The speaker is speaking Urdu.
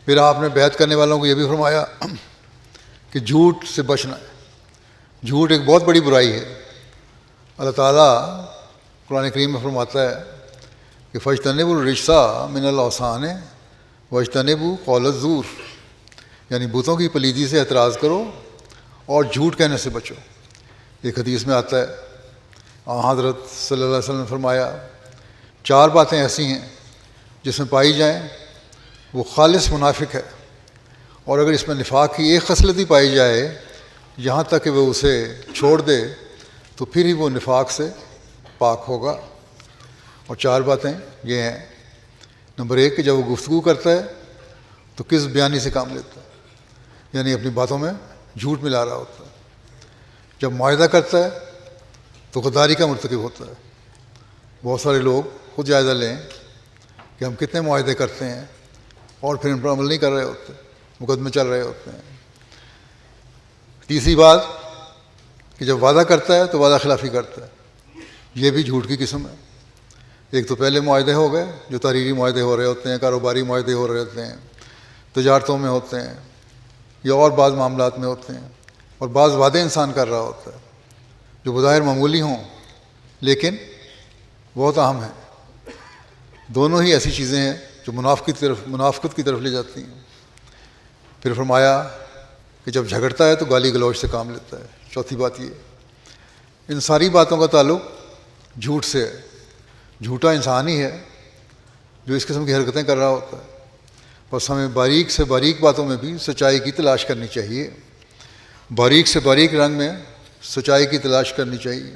پھر آپ نے بیعت کرنے والوں کو یہ بھی فرمایا کہ جھوٹ سے بچنا ہے. جھوٹ ایک بہت بڑی برائی ہے. اللہ تعالیٰ قرآن کریم میں فرماتا ہے کہ فاجتنبوا الرجس من الاوثان واجتنبوا قول الزور، یعنی بتوں کی پلیدی سے اعتراض کرو اور جھوٹ کہنے سے بچو. ایک حدیث میں آتا ہے حضرت صلی اللہ علیہ وسلم نے فرمایا 4 باتیں ایسی ہیں جس میں پائی جائیں وہ خالص منافق ہے، اور اگر اس میں نفاق کی ایک خصلت بھی پائی جائے یہاں تک کہ وہ اسے چھوڑ دے تو پھر ہی وہ نفاق سے پاک ہوگا. اور 4 باتیں یہ ہیں. نمبر 1 کہ جب وہ گفتگو کرتا ہے تو کس بیانی سے کام لیتا ہے، یعنی اپنی باتوں میں جھوٹ ملا رہا ہوتا ہے. جب معاہدہ کرتا ہے تو غداری کا مرتکب ہوتا ہے. بہت سارے لوگ خود جائزہ لیں کہ ہم کتنے معاہدے کرتے ہیں اور پھر ان پر عمل نہیں کر رہے ہوتے، مقدمے چل رہے ہوتے ہیں. تیسری بات کہ جب وعدہ کرتا ہے تو وعدہ خلافی کرتا ہے. یہ بھی جھوٹ کی قسم ہے. ایک تو پہلے معاہدے ہو گئے جو تحریری معاہدے ہو رہے ہوتے ہیں، کاروباری معاہدے ہو رہے ہوتے ہیں، تجارتوں میں ہوتے ہیں یا اور بعض معاملات میں ہوتے ہیں. اور بعض وعدے انسان کر رہا ہوتا ہے جو بظاہر معمولی ہوں لیکن بہت اہم ہیں. دونوں ہی ایسی چیزیں ہیں جو منافقت کی طرف لے جاتی ہیں. پھر فرمایا کہ جب جھگڑتا ہے تو گالی گلوچ سے کام لیتا ہے. چوتھی بات یہ. ان ساری باتوں کا تعلق جھوٹ سے ہے. جھوٹا انسان ہی ہے جو اس قسم کی حرکتیں کر رہا ہوتا ہے. بس ہمیں باریک سے باریک باتوں میں بھی سچائی کی تلاش کرنی چاہیے. باریک سے باریک رنگ میں سچائی کی تلاش کرنی چاہیے.